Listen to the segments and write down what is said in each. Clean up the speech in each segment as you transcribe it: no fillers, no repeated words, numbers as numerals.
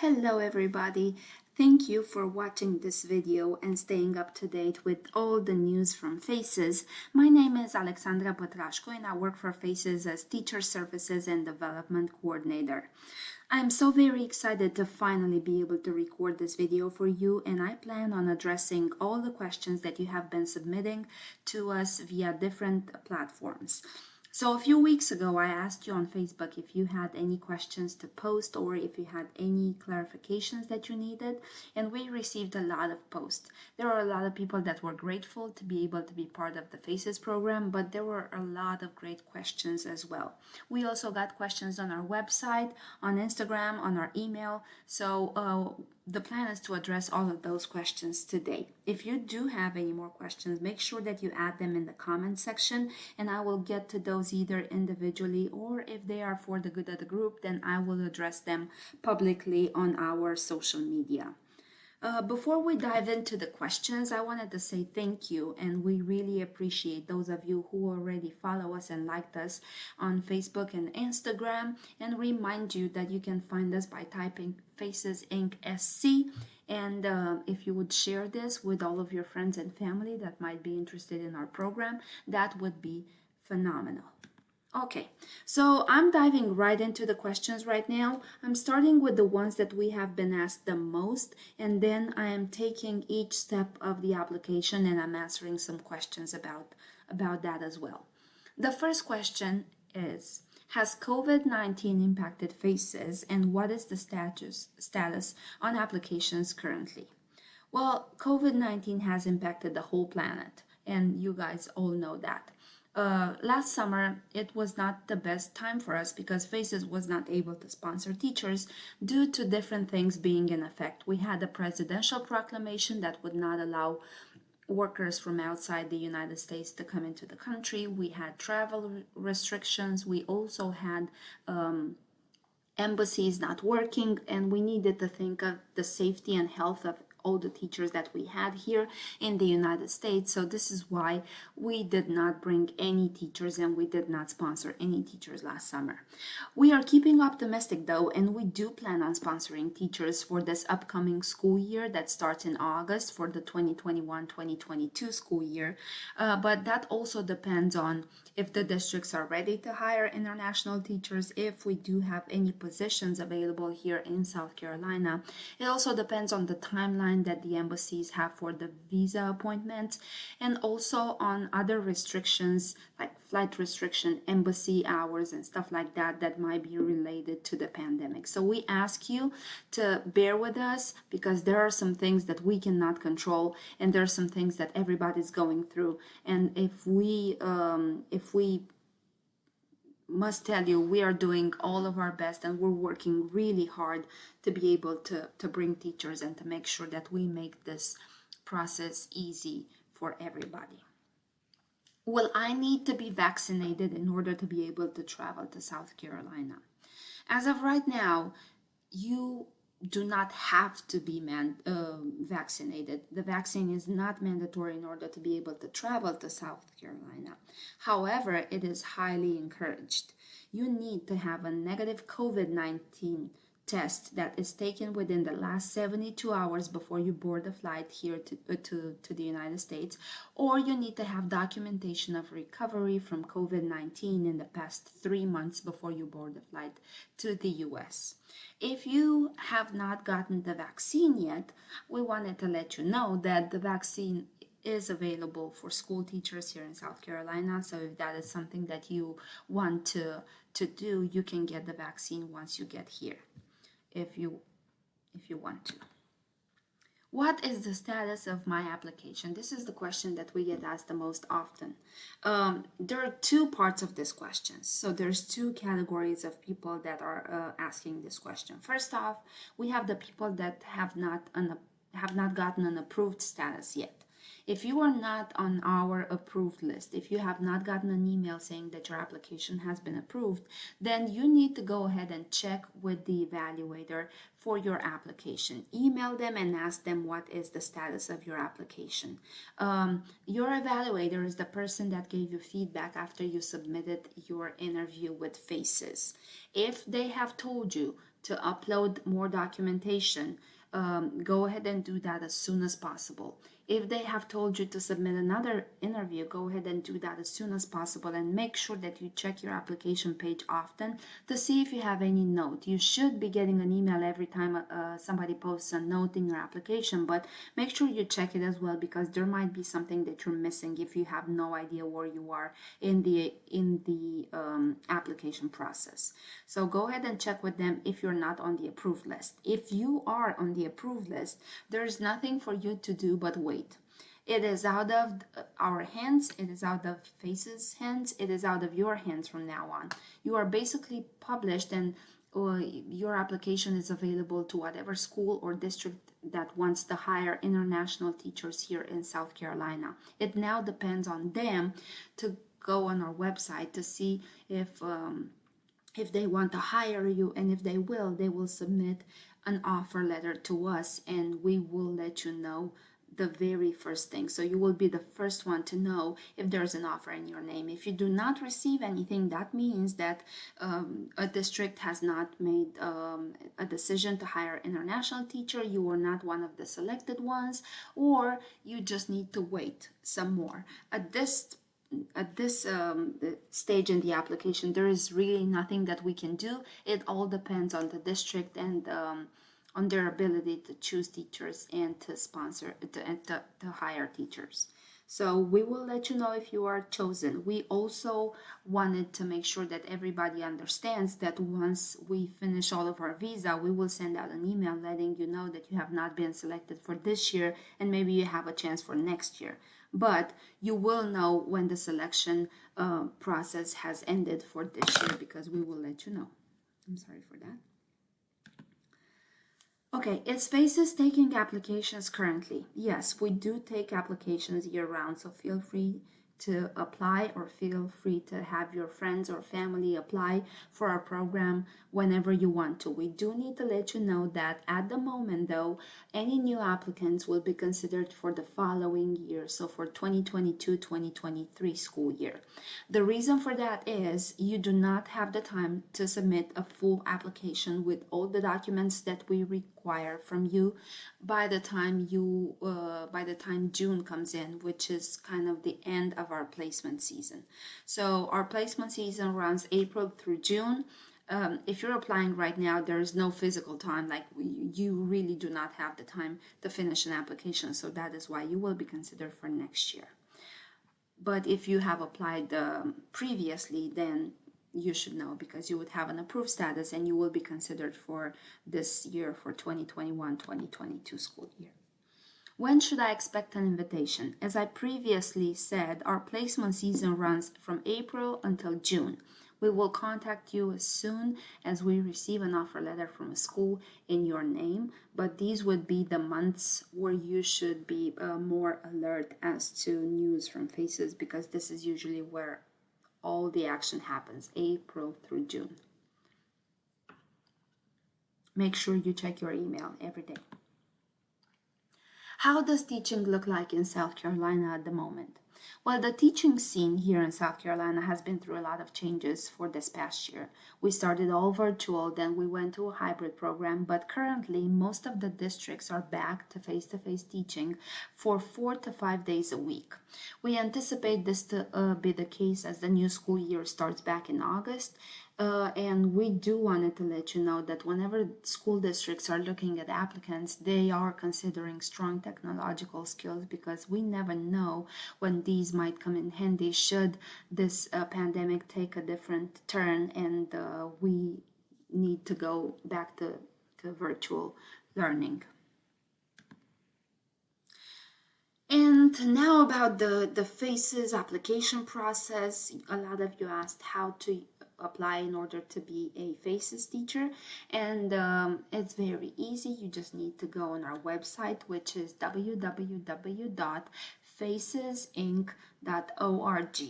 Hello everybody, thank you for watching this video and staying up to date with all the news from FACES. My name is Alexandra Pătrașcu and I work for FACES as Teacher Services and Development Coordinator. I'm so very excited to finally be able to record this video for you, and I plan on addressing all the questions that you have been submitting to us via different platforms. So a few weeks ago, I asked you on Facebook if you had any questions to post or if you had any clarifications that you needed, and we received a lot of posts. There are a lot of people that were grateful to be able to be part of the FACES program, but there were a lot of great questions as well. We also got questions on our website, on Instagram, on our email, so the plan is to address all of those questions today. If you do have any more questions, make sure that you add them in the comment section, and I will get to those either individually, or if they are for the good of the group, then I will address them publicly on our social media. Before we dive into the questions, I wanted to say thank you, and we really appreciate those of you who already follow us and liked us on Facebook and Instagram, and remind you that you can find us by typing Faces Inc. SC, and if you would share this with all of your friends and family that might be interested in our program, that would be phenomenal. Okay, so I'm diving right into the questions right now. I'm starting with the ones that we have been asked the most, and then I am taking each step of the application and I'm answering some questions about that as well. The first question is, has COVID-19 impacted FACES, and what is the status on applications currently? Well, COVID-19 has impacted the whole planet, and you guys all know that. Last summer, it was not the best time for us because FACES was not able to sponsor teachers due to different things being in effect. We had a presidential proclamation that would not allow workers from outside the United States to come into the country. We had travel restrictions. We also had embassies not working, and we needed to think of the safety and health of all the teachers that we had here in the United States. So this is why we did not bring any teachers and we did not sponsor any teachers last summer. We are keeping optimistic though, and we do plan on sponsoring teachers for this upcoming school year that starts in August for the 2021-2022 school year. But that also depends on if the districts are ready to hire international teachers, if we do have any positions available here in South Carolina. It also depends on the timeline that the embassies have for the visa appointments, and also on other restrictions like flight restriction, embassy hours, and stuff like that that might be related to the pandemic. So we ask you to bear with us because there are some things that we cannot control, and there are some things that everybody's going through. And if we must tell you, we are doing all of our best and we're working really hard to be able to bring teachers and to make sure that we make this process easy for everybody. Will I need to be vaccinated in order to be able to travel to South Carolina? As of right now, you do not have to be vaccinated. The vaccine is not mandatory in order to be able to travel to South Carolina. However, it is highly encouraged. You need to have a negative COVID-19 test that is taken within the last 72 hours before you board the flight here to the United States, or you need to have documentation of recovery from COVID-19 in the past 3 months before you board the flight to the US. If you have not gotten the vaccine yet, we wanted to let you know that the vaccine is available for school teachers here in South Carolina. So if that is something that you want to do, you can get the vaccine once you get here, if you want to. What is the status of my application? This is the question that we get asked the most often. There are two parts of this question. So there's two categories of people that are asking this question. First off, we have the people that have not gotten an approved status yet. If you are not on our approved list, if you have not gotten an email saying that your application has been approved, then you need to go ahead and check with the evaluator for your application. Email them and ask them what is the status of your application. Your evaluator is the person that gave you feedback after you submitted your interview with FACES. If they have told you to upload more documentation, go ahead and do that as soon as possible. If they have told you to submit another interview, go ahead and do that as soon as possible, and make sure that you check your application page often to see if you have any note. You should be getting an email every time somebody posts a note in your application, but make sure you check it as well, because there might be something that you're missing if you have no idea where you are in the application process. So go ahead and check with them if you're not on the approved list. If you are on the approved list, there's nothing for you to do but wait. It is out of our hands, it is out of Faces' hands, it is out of your hands from now on. You are basically published, and your application is available to whatever school or district that wants to hire international teachers here in South Carolina. It now depends on them to go on our website to see if they want to hire you, and if they will submit an offer letter to us, and we will let you know the very first thing. So you will be the first one to know if there's an offer in your name. If you do not receive anything, that means that a district has not made a decision to hire an international teacher. You are not one of the selected ones, or you just need to wait some more. At this stage in the application, there is really nothing that we can do. It all depends on the district and on their ability to choose teachers and to sponsor to hire teachers. So we will let you know if you are chosen. We also wanted to make sure that everybody understands that once we finish all of our visa, we will send out an email letting you know that you have not been selected for this year, and maybe you have a chance for next year. But you will know when the selection process has ended for this year, because we will let you know. I'm sorry for that. Okay, is Faces taking applications currently? Yes, we do take applications year-round, so feel free to apply, or feel free to have your friends or family apply for our program whenever you want to. We do need to let you know that at the moment, though, any new applicants will be considered for the following year, so for 2022-2023 school year. The reason for that is you do not have the time to submit a full application with all the documents that we require from you by the time June comes in, which is kind of the end of our placement season. So our placement season runs April through June. If you're applying right now, there is no physical time. Like, you really do not have the time to finish an application, so that is why you will be considered for next year. But if you have applied previously, then you should know, because you would have an approved status and you will be considered for this year, for 2021-2022 school year. When should I expect an invitation? As I previously said, our placement season runs from April until June. We will contact you as soon as we receive an offer letter from a school in your name, but these would be the months where you should be more alert as to news from Faces, because this is usually where all the action happens, April through June. Make sure you check your email every day. How does teaching look like in South Carolina at the moment? Well, the teaching scene here in South Carolina has been through a lot of changes for this past year. We started all virtual, then we went to a hybrid program, but currently most of the districts are back to face-to-face teaching for 4 to 5 days a week. We anticipate this to be the case as the new school year starts back in August. And we do wanted to let you know that whenever school districts are looking at applicants, they are considering strong technological skills, because we never know when these might come in handy should this pandemic take a different turn and we need to go back to virtual learning. And now about the Faces application process. A lot of you asked how to apply in order to be a Faces teacher, and it's very easy. You just need to go on our website, which is www.facesinc.org.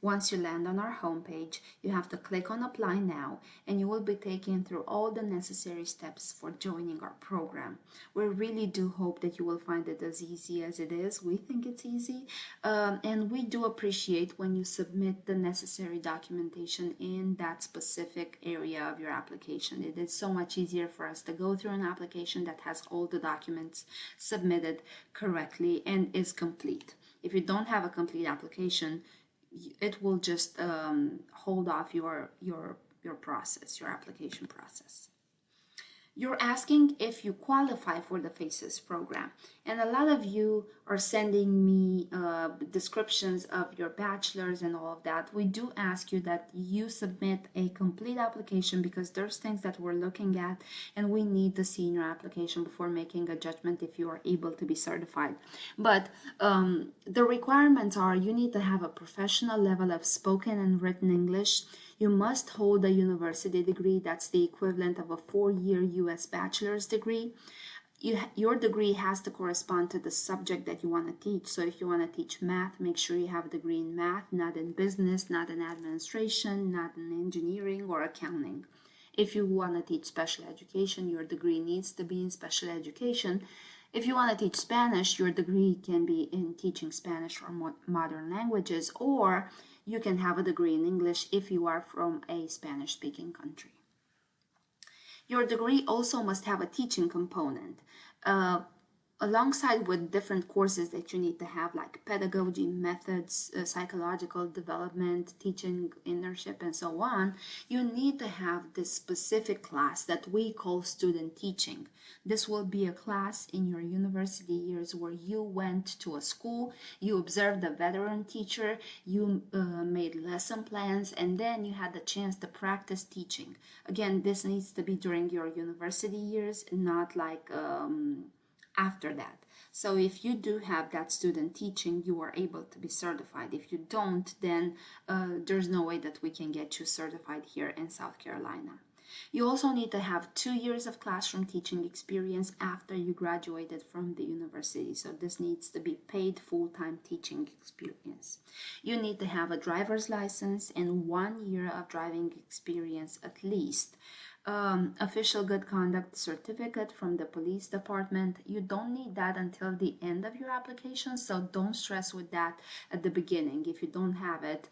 Once you land on our homepage, you have to click on Apply Now, and you will be taken through all the necessary steps for joining our program. We really do hope that you will find it as easy as it is. We think it's easy, and we do appreciate when you submit the necessary documentation in that specific area of your application. It is so much easier for us to go through an application that has all the documents submitted correctly and is complete. If you don't have a complete application, it will just hold off your process, your application process. You're asking if you qualify for the FACES program, and a lot of you are sending me descriptions of your bachelor's and all of that. We do ask you that you submit a complete application because there's things that we're looking at and we need to see in your application before making a judgment if you are able to be certified. But the requirements are you need to have a professional level of spoken and written English. You must hold a university degree that's the equivalent of a 4-year U.S. bachelor's degree. Your degree has to correspond to the subject that you want to teach. So if you want to teach math, make sure you have a degree in math, not in business, not in administration, not in engineering or accounting. If you want to teach special education, your degree needs to be in special education. If you want to teach Spanish, your degree can be in teaching Spanish or modern languages, or you can have a degree in English if you are from a Spanish-speaking country. Your degree also must have a teaching component, alongside with different courses that you need to have, like pedagogy, methods, psychological development, teaching, internship, and so on. You need to have this specific class that we call student teaching. This will be a class in your university years where you went to a school, you observed a veteran teacher, you made lesson plans, and then you had the chance to practice teaching. Again, this needs to be during your university years, not like after that. So if you do have that student teaching, you are able to be certified. If you don't, then there's no way that we can get you certified here in South Carolina. You also need to have 2 years of classroom teaching experience after you graduated from the university. So this needs to be paid full-time teaching experience. You need to have a driver's license and 1 year of driving experience at least. Official good conduct certificate from the police department. You don't need that until the end of your application, so don't stress with that at the beginning. If you don't have it,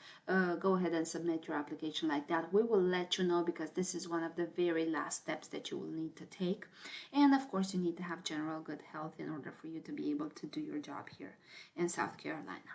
go ahead and submit your application like that. We will let you know because this is one of the very last steps that you will need to take. And of course, you need to have general good health in order for you to be able to do your job here in South Carolina.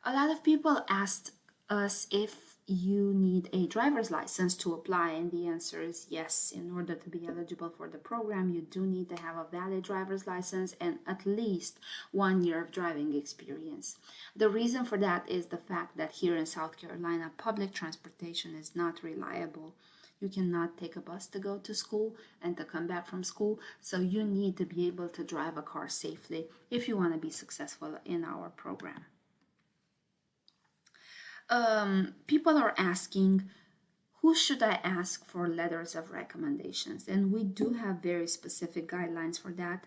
A lot of people asked us if you need a driver's license to apply, and the answer is yes. In order to be eligible for the program, you do need to have a valid driver's license and at least 1 year of driving experience. The reason for that is the fact that here in South Carolina, public transportation is not reliable. You cannot take a bus to go to school and to come back from school, so you need to be able to drive a car safely if you want to be successful in our program. People are asking, who should I ask for letters of recommendations? And we do have very specific guidelines for that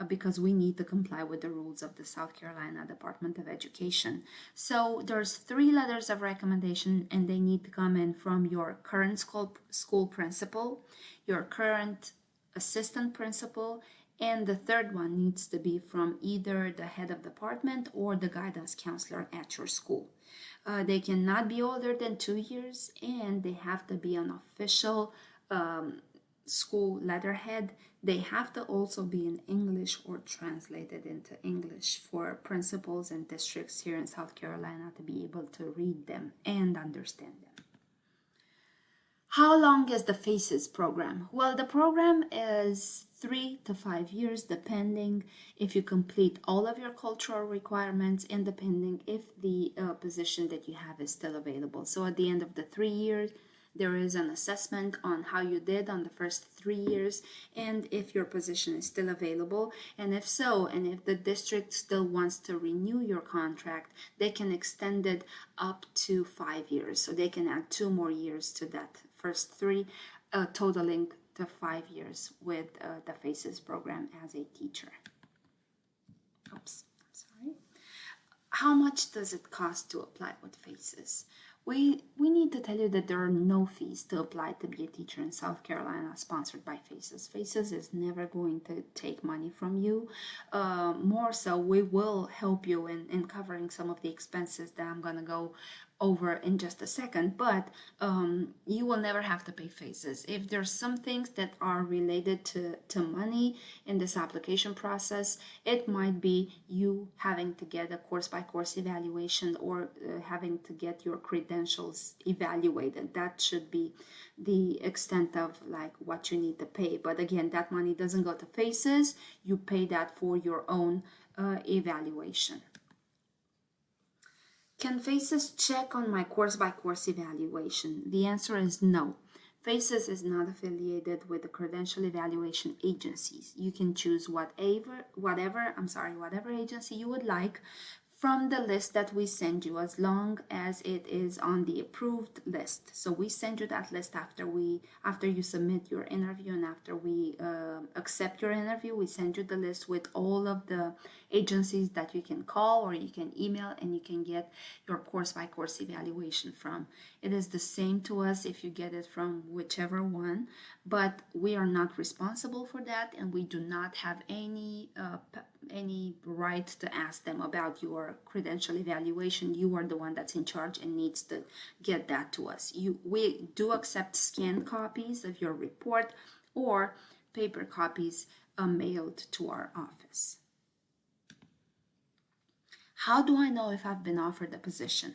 because we need to comply with the rules of the South Carolina Department of Education. So there's 3 letters of recommendation, and they need to come in from your current school principal, your current assistant principal, and the third one needs to be from either the head of department or the guidance counselor at your school. They cannot be older than 2 years, and they have to be an official school letterhead. They have to also be in English or translated into English for principals and districts here in South Carolina to be able to read them and understand them. How long is the FACES program? Well, the program is 3 to 5 years, depending if you complete all of your cultural requirements and depending if the position that you have is still available. So at the end of the 3 years, there is an assessment on how you did on the first 3 years and if your position is still available. And if so, and if the district still wants to renew your contract, they can extend it up to 5 years. So they can add 2 more years to that first 3, totaling to 5 years with the FACES program as a teacher. Oops, I'm sorry. How much does it cost to apply with FACES? We need to tell you that there are no fees to apply to be a teacher in South Carolina sponsored by FACES. FACES is never going to take money from you. More so, we will help you in covering some of the expenses that I'm going to go over in just a second, but you will never have to pay FACES. If there's some things that are related to money in this application process, it might be you having to get a course by course evaluation or having to get your credentials evaluated. That should be the extent of like what you need to pay. But again, that money doesn't go to FACES. You pay that for your own evaluation. Can FACES check on my course-by-course evaluation? The answer is no. FACES is not affiliated with the credential evaluation agencies. You can choose whatever agency you would like from the list that we send you, as long as it is on the approved list. So we send you that list after you submit your interview, and after we accept your interview, we send you the list with all of the agencies that you can call or you can email, and you can get your course by course evaluation from. It is the same to us if you get it from whichever one, but we are not responsible for that, and we do not have any right to ask them about your credential evaluation. You are the one that's in charge and needs to get that to us. We do accept scanned copies of your report or paper copies mailed to our office. How do I know if I've been offered a position?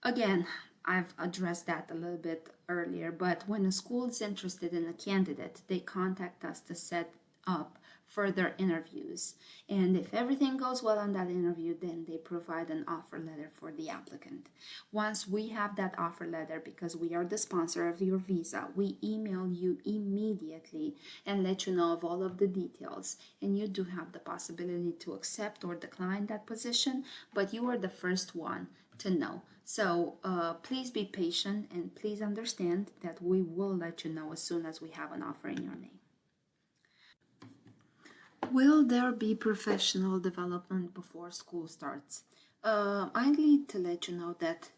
Again, I've addressed that a little bit earlier, but when a school is interested in a candidate, they contact us to set up further interviews. And if everything goes well on that interview, then they provide an offer letter for the applicant. Once we have that offer letter, because we are the sponsor of your visa, we email you immediately and let you know of all of the details. And you do have the possibility to accept or decline that position, but you are the first one to know. So please be patient, and please understand that we will let you know as soon as we have an offer in your name. Will there be professional development before school starts? I need to let you know that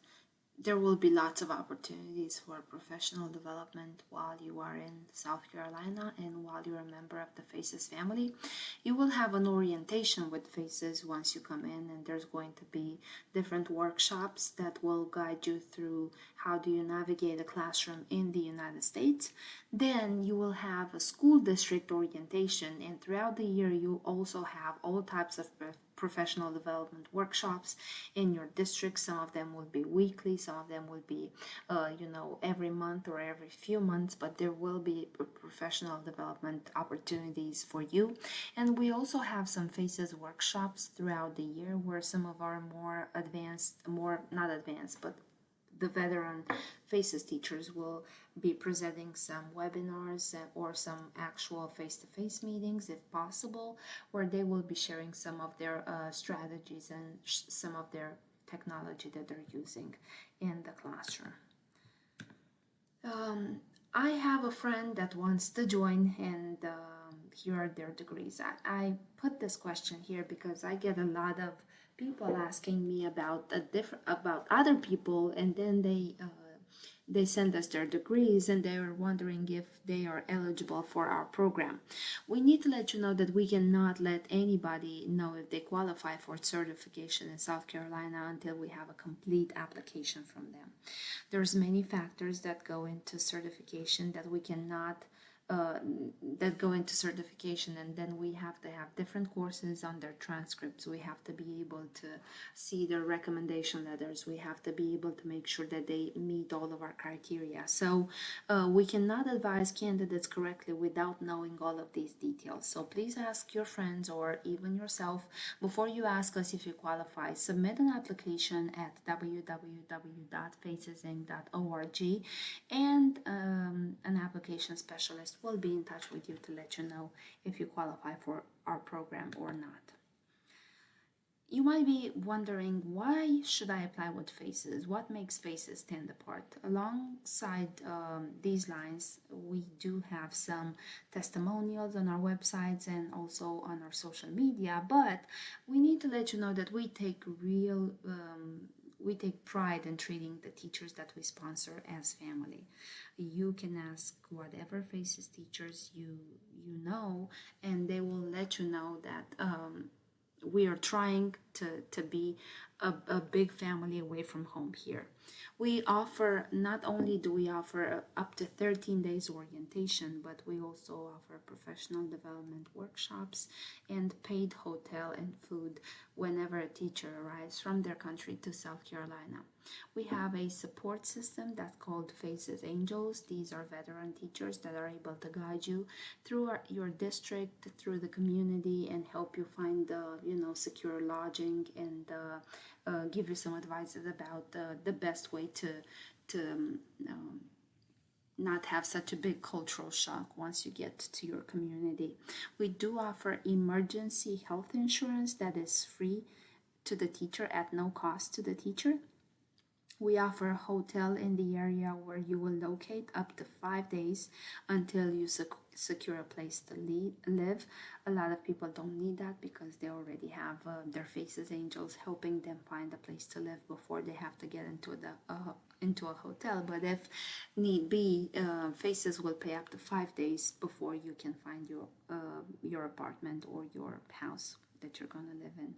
there will be lots of opportunities for professional development while you are in South Carolina and while you're a member of the FACES family. You will have an orientation with FACES once you come in, and there's going to be different workshops that will guide you through how do you navigate a classroom in the United States. Then you will have a school district orientation, and throughout the year you also have all types of professional development workshops in your district. Some of them will be weekly, some of them will be every month or every few months, but there will be professional development opportunities for you. And we also have some FACES workshops throughout the year where some of our more not advanced, but the veteran FACES teachers will be presenting some webinars or some actual face-to-face meetings, if possible, where they will be sharing some of their strategies and some of their technology that they're using in the classroom. I have a friend that wants to join, and here are their degrees. I put this question here because I get a lot of people asking me about other people, and then they send us their degrees and they are wondering if they are eligible for our program. We need to let you know that we cannot let anybody know if they qualify for certification in South Carolina until we have a complete application from them. There's many factors that go into certification that we cannot that go into certification, and then we have to have different courses on their transcripts. We have to be able to see their recommendation letters. We have to be able to make sure that they meet all of our criteria. So we cannot advise candidates correctly without knowing all of these details. So please ask your friends or even yourself before you ask us if you qualify. Submit an application at www.facesinc.org, and an application specialist will be in touch with you to let you know if you qualify for our program or not. You might be wondering, why should I apply with faces? What makes faces stand apart? Alongside these lines, we do have some testimonials on our websites and also on our social media, but we need to let you know that we take pride in treating the teachers that we sponsor as family. You can ask whatever faces teachers you know, and they will let you know that we are trying to be a big family away from home here. We offer, not only do we offer up to 13 days orientation, but we also offer professional development workshops and paid hotel and food whenever a teacher arrives from their country to South Carolina. We have a support system that's called Faces Angels. These are veteran teachers that are able to guide you through your district, through the community, and help you find secure lodging and give you some advices about the best way to not have such a big cultural shock once you get to your community. We do offer emergency health insurance that is free to the teacher at no cost to the teacher. We offer a hotel in the area where you will locate up to 5 days until you secure a place to live. A lot of people don't need that because they already have their Faces Angels helping them find a place to live before they have to get into a hotel. But if need be, Faces will pay up to 5 days before you can find your apartment or your house that you're going to live in.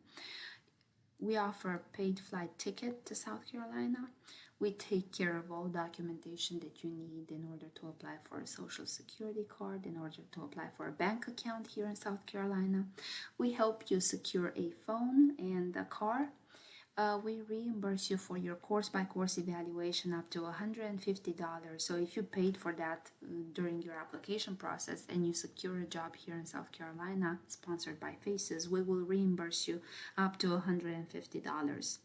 We offer a paid flight ticket to South Carolina. We take care of all documentation that you need in order to apply for a social security card, in order to apply for a bank account here in South Carolina. We help you secure a phone and a car. We reimburse you for your course-by-course evaluation up to $150. So if you paid for that during your application process and you secure a job here in South Carolina, sponsored by Faces, we will reimburse you up to $150.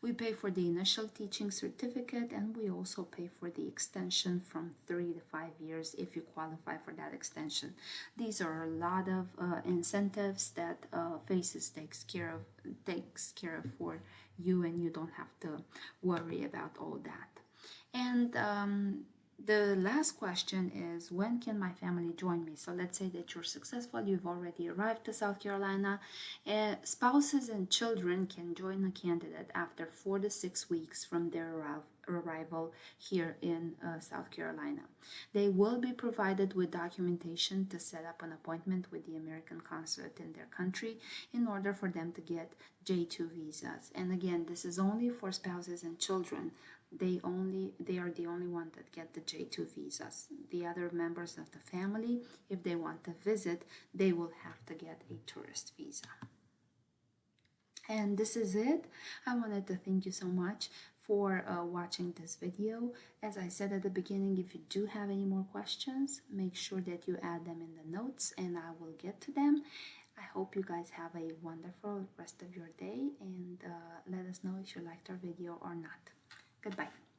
We pay for the initial teaching certificate, and we also pay for the extension from 3 to 5 years if you qualify for that extension. These are a lot of incentives that Faces takes care of for you, and you don't have to worry about all that. And the last question is, when can my family join me? So let's say that you're successful, you've already arrived to South Carolina. Spouses and children can join a candidate after 4 to 6 weeks from their arrival here in South Carolina. They will be provided with documentation to set up an appointment with the American consulate in their country in order for them to get J2 visas. And again, this is only for spouses and children. They are the only ones that get the J2 visas. The other members of the family, if they want to visit, they will have to get a tourist visa. And this is it. I wanted to thank you so much for watching this video. As I said at the beginning, if you do have any more questions, make sure that you add them in the notes and I will get to them. I hope you guys have a wonderful rest of your day, and let us know if you liked our video or not. Goodbye.